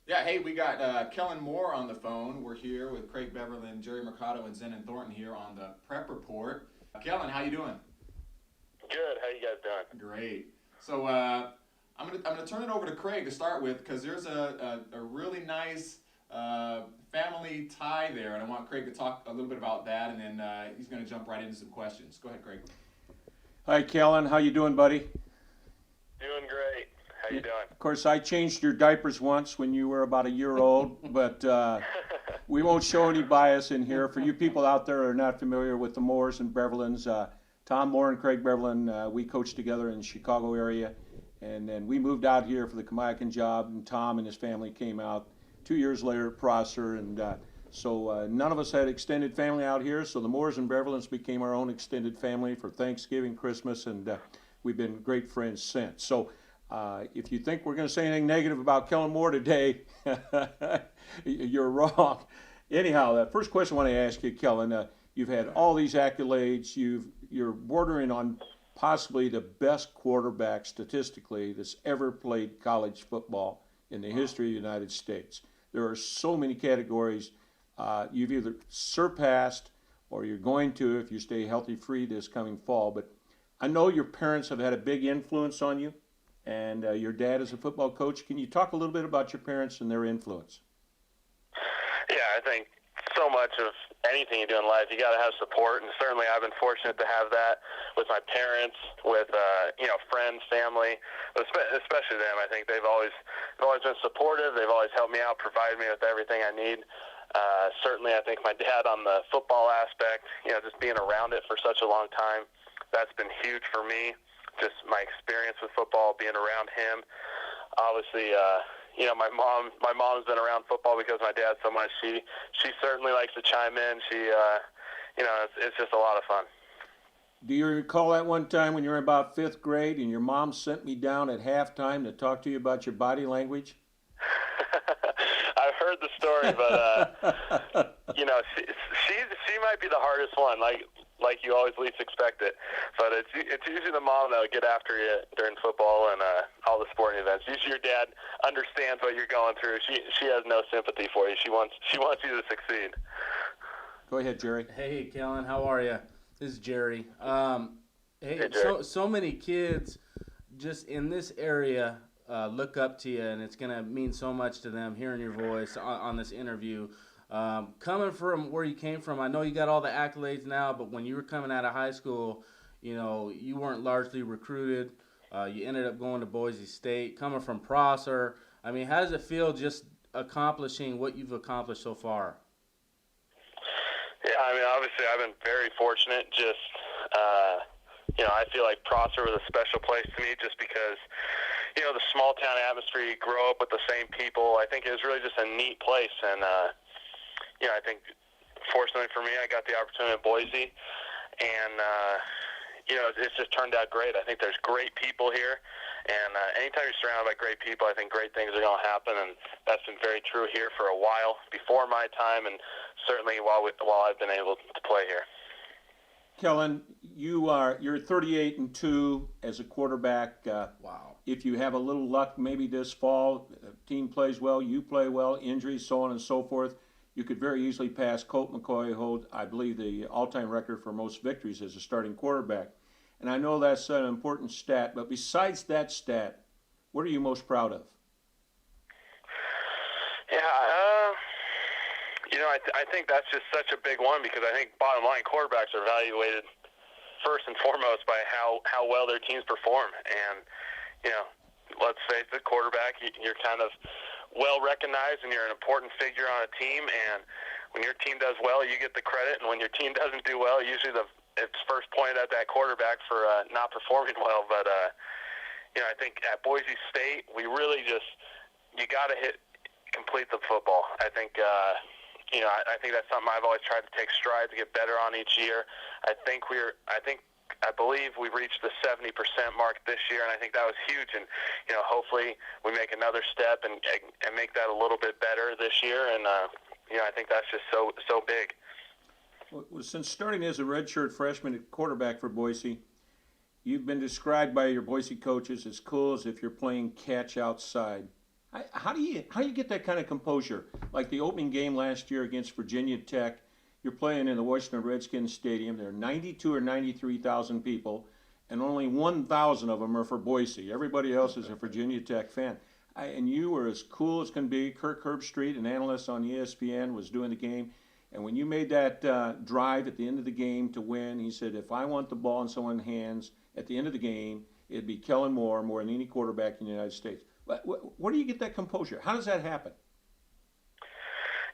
Yeah, hey, we got Kellen Moore on the phone. We're here with Craig Beverland, Jerry Mercado, and Zenon Thornton here on the Prep Report. Kellen, how you doing? Good. How you guys doing? Great. So I'm gonna turn it over to Craig to start with because there's a really nice family tie there, and I want Craig to talk a little bit about that, and then he's gonna jump right into some questions. Go ahead, Craig. Hi, Kellen. How you doing, buddy? Doing great. How you doing? Of course, I changed your diapers once when you were about a year old, but we won't show any bias in here. For you people out there who are not familiar with the Moores and Beverlands, Tom Moore and Craig Beverland, we coached together in the Chicago area, and then we moved out here for the Kamiakin job, and Tom and his family came out 2 years later at Prosser, and so none of us had extended family out here, so the Moores and Beverlands became our own extended family for Thanksgiving, Christmas, and we've been great friends since. So if you think we're going to say anything negative about Kellen Moore today, you're wrong. Anyhow, the first question I want to ask you, Kellen, you've had all these accolades. You're bordering on possibly the best quarterback statistically that's ever played college football in the history of the United States. There are so many categories you've either surpassed or you're going to if you stay healthy free this coming fall. But I know your parents have had a big influence on you, and your dad is a football coach. Can you talk a little bit about your parents and their influence? Yeah, I think so much of anything you do in life, you got to have support, and certainly I've been fortunate to have that with my parents, with friends, family, but especially them. I think they've always been supportive. They've always helped me out, provided me with everything I need. Certainly, I think my dad on the football aspect, just being around it for such a long time, that's been huge for me. Just my experience with football, being around him. Obviously, my mom's been around football because my dad so much. She certainly likes to chime in. It's just a lot of fun. Do you recall that one time when you were about fifth grade and your mom sent me down at halftime to talk to you about your body language? I've heard the story, but she might be the hardest one. Like you always least expect it, but it's usually the mom that'll get after you during football and all the sporting events. Usually your dad understands what you're going through. She has no sympathy for you. She wants you to succeed. Go ahead, Jerry. Hey, Kellen, how are you? This is Jerry. Hey, Hey, Jerry. so many kids just in this area look up to you, and it's gonna mean so much to them hearing your voice on this interview. Coming from where you came from, I know you got all the accolades now, but when you were coming out of high school, you weren't largely recruited. You ended up going to Boise State. Coming from Prosser, I mean, how does it feel just accomplishing what you've accomplished so far? Yeah, I mean, obviously I've been very fortunate. Just, I feel like Prosser was a special place to me just because, the small town atmosphere, you grow up with the same people. I think it was really just a neat place. And, I think fortunately for me, I got the opportunity at Boise. And, it's just turned out great. I think there's great people here. And anytime you're surrounded by great people, I think great things are going to happen. And that's been very true here for a while before my time, and certainly while I've been able to play here. Kellen, you're 38-2 as a quarterback. Wow. If you have a little luck, maybe this fall, team plays well, you play well, injuries, so on and so forth, you could very easily pass Colt McCoy, hold, I believe, the all-time record for most victories as a starting quarterback. And I know that's an important stat, but besides that stat, what are you most proud of? Yeah, I think that's just such a big one because I think bottom line quarterbacks are evaluated first and foremost by how well their teams perform. And, let's face it, quarterback, you're kind of well recognized and you're an important figure on a team. And when your team does well, you get the credit. And when your team doesn't do well, usually it's first pointed at that quarterback for not performing well. But, I think at Boise State, we really you got to complete the football. I think, I think that's something I've always tried to take strides to get better on each year. I believe we reached the 70% mark this year, and I think that was huge. And, hopefully we make another step and make that a little bit better this year. And, I think that's just so big. Well, since starting as a redshirt freshman at quarterback for Boise, you've been described by your Boise coaches as cool as if you're playing catch outside. How do you get that kind of composure? Like the opening game last year against Virginia Tech, you're playing in the Washington Redskins Stadium. There are 92 or 93,000 people, and only 1,000 of them are for Boise. Everybody else is a Virginia Tech fan. And you were as cool as can be. Kirk Herbstreit, an analyst on ESPN, was doing the game. And when you made that drive at the end of the game to win, he said, if I want the ball in someone's hands at the end of the game, it'd be Kellen Moore more than any quarterback in the United States. Where do you get that composure? How does that happen?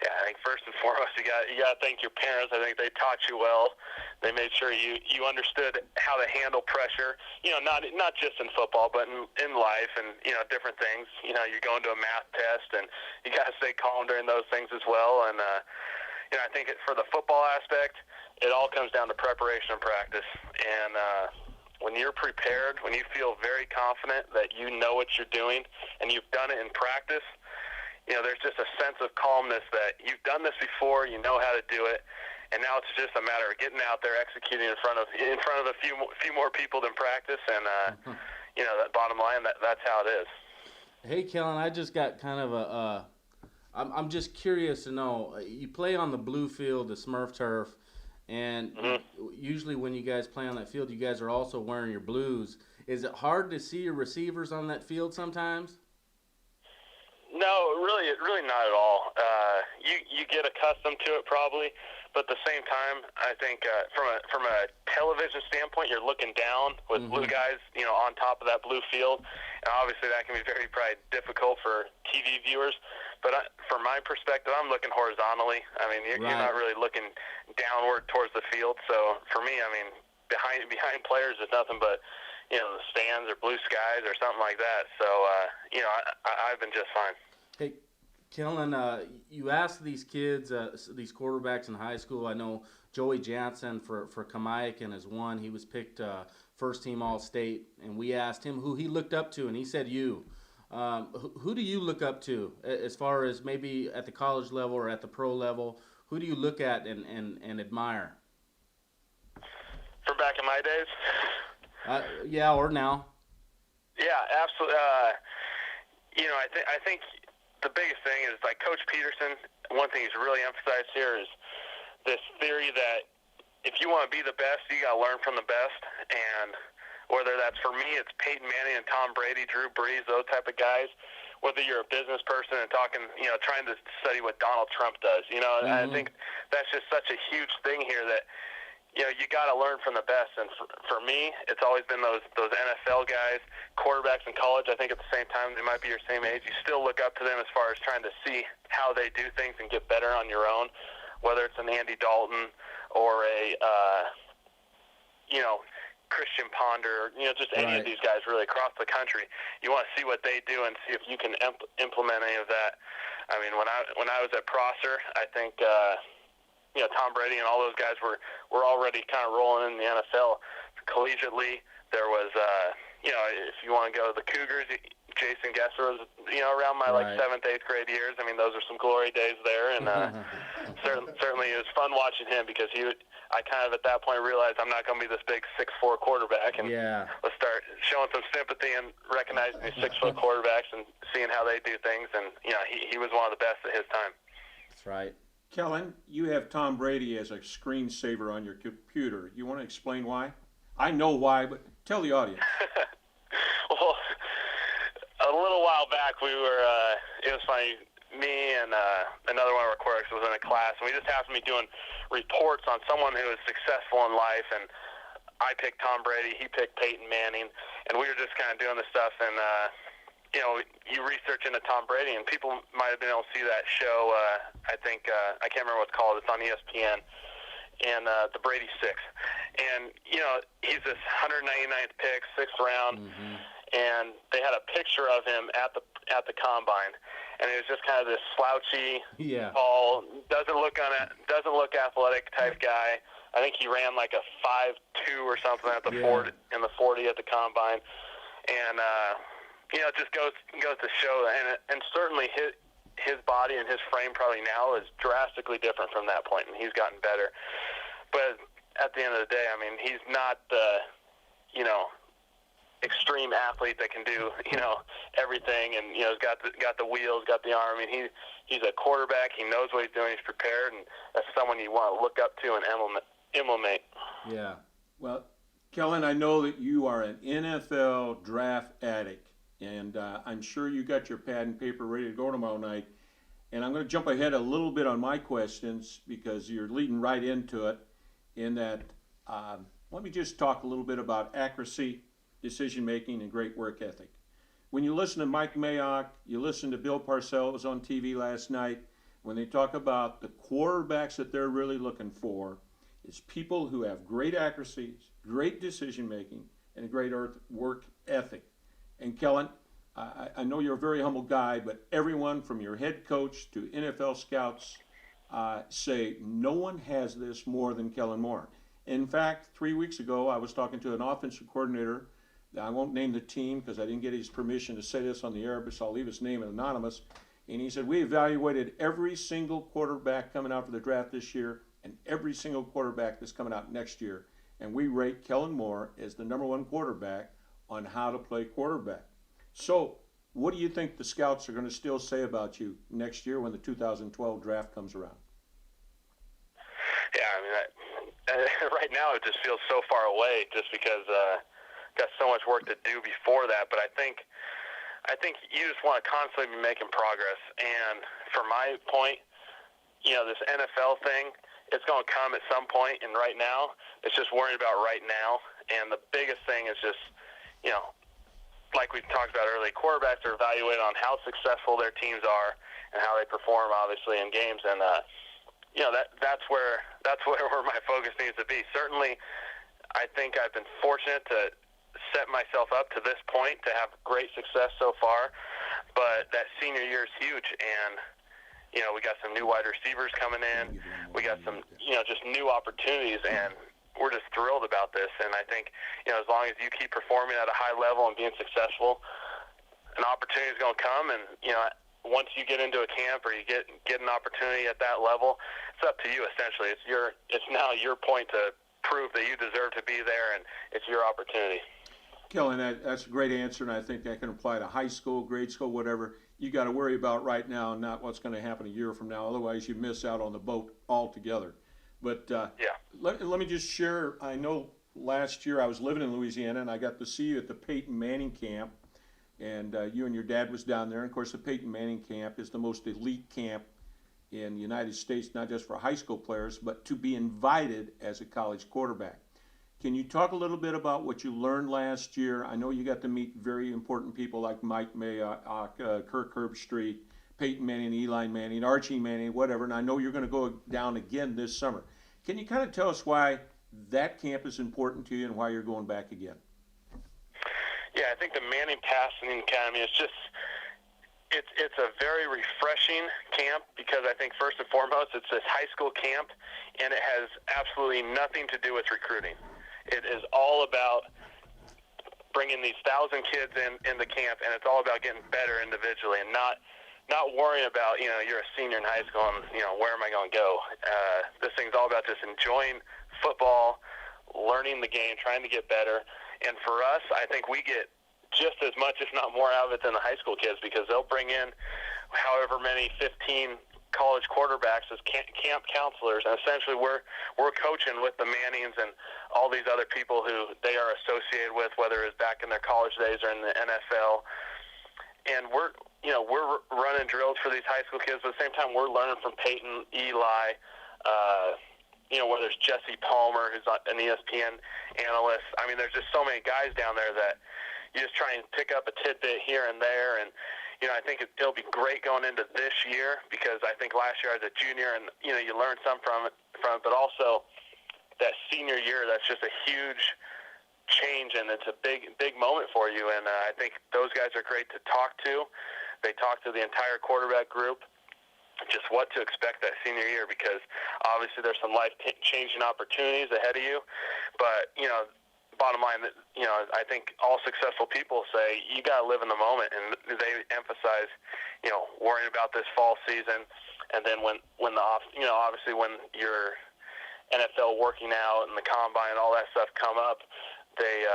Yeah, I think first and foremost, you got to thank your parents. I think they taught you well. They made sure you understood how to handle pressure. Not just in football, but in life and different things. You're going to a math test, and you got to stay calm during those things as well. And I think for the football aspect, it all comes down to preparation and practice. And when you're prepared, when you feel very confident that you know what you're doing and you've done it in practice, there's just a sense of calmness that you've done this before, you know how to do it, and now it's just a matter of getting out there, executing in front of a few more people than practice, and that bottom line, that's how it is. Hey, Kellen, I just got kind of I'm just curious to know. You play on the blue field, the Smurf turf, and usually when you guys play on that field, you guys are also wearing your blues. Is it hard to see your receivers on that field sometimes? No, really not at all. You get accustomed to it probably, but at the same time, I think from a television standpoint, you're looking down with blue guys, on top of that blue field, and obviously that can be probably difficult for TV viewers. But from my perspective, I'm looking horizontally. I mean, you're not really looking downward towards the field. So for me, I mean, behind players is nothing but the stands or blue skies or something like that. So I've been just fine. Hey, Kellen, you asked these kids, these quarterbacks in high school. I know Joey Jansen for Kamaikan is one. He was picked first team All-State, and we asked him who he looked up to, and he said you. Who do you look up to as far as maybe at the college level or at the pro level? Who do you look at and admire? From back in my days? Yeah, or now. Yeah, absolutely. I think the biggest thing is, like Coach Peterson, one thing he's really emphasized here is this theory that if you want to be the best, you got to learn from the best. And whether that's, for me, it's Peyton Manning and Tom Brady, Drew Brees, those type of guys. Whether you're a business person and talking, trying to study what Donald Trump does. I think that's just such a huge thing here that, you got to learn from the best. And for me, it's always been those NFL guys, quarterbacks in college. I think at the same time, they might be your same age. You still look up to them as far as trying to see how they do things and get better on your own, whether it's an Andy Dalton or a, Christian Ponder, just any of these guys really across the country. You want to see what they do and see if you can implement any of that. I mean, when I was at Prosser, I think Tom Brady and all those guys were already kind of rolling in the NFL. Collegiately, there was if you want to go to the Cougars, Jason Gesser was around my 7th, 8th grade years. I mean, those are some glory days there, and certainly it was fun watching him because I kind of at that point realized I'm not going to be this big 6'4" quarterback, and let's start showing some sympathy and recognizing these 6-foot quarterbacks and seeing how they do things. And he was one of the best at his time. That's right. Kellen, you have Tom Brady as a screensaver on your computer. You want to explain why? I know why, but tell the audience. Well, a little while back, we were, it was funny, me and another one of our quarterbacks was in a class, and we just happened to be doing reports on someone who was successful in life, and I picked Tom Brady, he picked Peyton Manning, and we were just kind of doing this stuff, and, you research into Tom Brady, and people might have been able to see that show, I think, I can't remember what it's called, it's on ESPN, and the Brady Six. And, he's this 199th pick, 6th round, and they had a picture of him at the combine, and it was just kind of this slouchy, tall, doesn't look athletic type guy. I think he ran like a 5.2 or something at the 40 in the 40 at the combine, and it just goes to show, and certainly his body and his frame probably now is drastically different from that point, and he's gotten better. But at the end of the day, I mean, he's not the extreme athlete that can do, everything, and, has got the wheels, got the arm. I mean, he's a quarterback. He knows what he's doing. He's prepared, and that's someone you want to look up to and implement. Yeah. Well, Kellen, I know that you are an NFL draft addict, and I'm sure you got your pad and paper ready to go tomorrow night. And I'm going to jump ahead a little bit on my questions because you're leading right into it. In that, let me just talk a little bit about accuracy, decision making, and great work ethic. When you listen to Mike Mayock, you listen to Bill Parcells, was on TV last night, when they talk about the quarterbacks that they're really looking for, is people who have great accuracies, great decision making, and a great work ethic. And Kellen, I know you're a very humble guy, but everyone from your head coach to NFL scouts say no one has this more than Kellen Moore. In fact, 3 weeks ago, I was talking to an offensive coordinator. I won't name the team because I didn't get his permission to say this on the air, but so I'll leave his name anonymous. And he said, we evaluated every single quarterback coming out for the draft this year and every single quarterback that's coming out next year. And we rate Kellen Moore as the #1 quarterback on how to play quarterback. So what do you think the scouts are going to still say about you next year when the 2012 draft comes around? Yeah, I mean, right now it just feels so far away just because got so much work to do before that. But I think you just want to constantly be making progress. And from my point, this NFL thing, it's going to come at some point. And right now, it's just worrying about right now. And the biggest thing is just, like we talked about earlier, quarterbacks are evaluated on how successful their teams are and how they perform, obviously, in games. And that's where my focus needs to be. Certainly, I think I've been fortunate to set myself up to this point to have great success so far, but that senior year is huge. And we got some new wide receivers coming in. We got some just new opportunities, and we're just thrilled about this. And I think as long as you keep performing at a high level and being successful, an opportunity is going to come. And once you get into a camp or you get an opportunity at that level, it's up to you essentially. It's now your point to prove that you deserve to be there, and it's your opportunity. Kellen, that's a great answer, and I think that can apply to high school, grade school, whatever. You got to worry about right now, not what's going to happen a year from now. Otherwise, you miss out on the boat altogether. But let me just share. I know last year I was living in Louisiana, and I got to see you at the Peyton Manning camp. And you and your dad was down there. And, of course, the Peyton Manning camp is the most elite camp in the United States, not just for high school players, but to be invited as a college quarterback. Can you talk a little bit about what you learned last year? I know you got to meet very important people like Mike Mayock, Kirk Herbstreit, Peyton Manning, Eli Manning, Archie Manning, whatever, and I know you're going to go down again this summer. Can you kind of tell us why that camp is important to you and why you're going back again? Yeah, I think the Manning Passing Academy is just it's a very refreshing camp because I think first and foremost it's this high school camp, and it has absolutely nothing to do with recruiting. It is all about bringing these 1,000 kids in the camp, and it's all about getting better individually and not worrying about you're a senior in high school and where am I going to go. This thing's all about just enjoying football, learning the game, trying to get better. And for us, I think we get just as much, if not more, out of it than the high school kids because they'll bring in however many 15 college quarterbacks as camp counselors, and essentially we're coaching with the Mannings and all these other people who they are associated with, whether it's back in their college days or in the NFL. And we're running drills for these high school kids, but at the same time we're learning from Peyton, Eli, whether it's Jesse Palmer, who's an ESPN analyst. I mean, there's just so many guys down there that you just try and pick up a tidbit here and there. And, I think it'll be great going into this year because I think last year I was a junior and, you learn some from it, but also that senior year, that's just a huge change, and it's a big moment for you. And I think those guys are great to talk to. They talk to the entire quarterback group, just what to expect that senior year because obviously there's some life-changing opportunities ahead of you. But, bottom line, I think all successful people say you got to live in the moment, and they emphasize, worrying about this fall season, and then when obviously when your NFL working out and the combine and all that stuff come up, they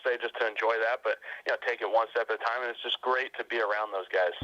stay just to enjoy that, but take it one step at a time, and it's just great to be around those guys.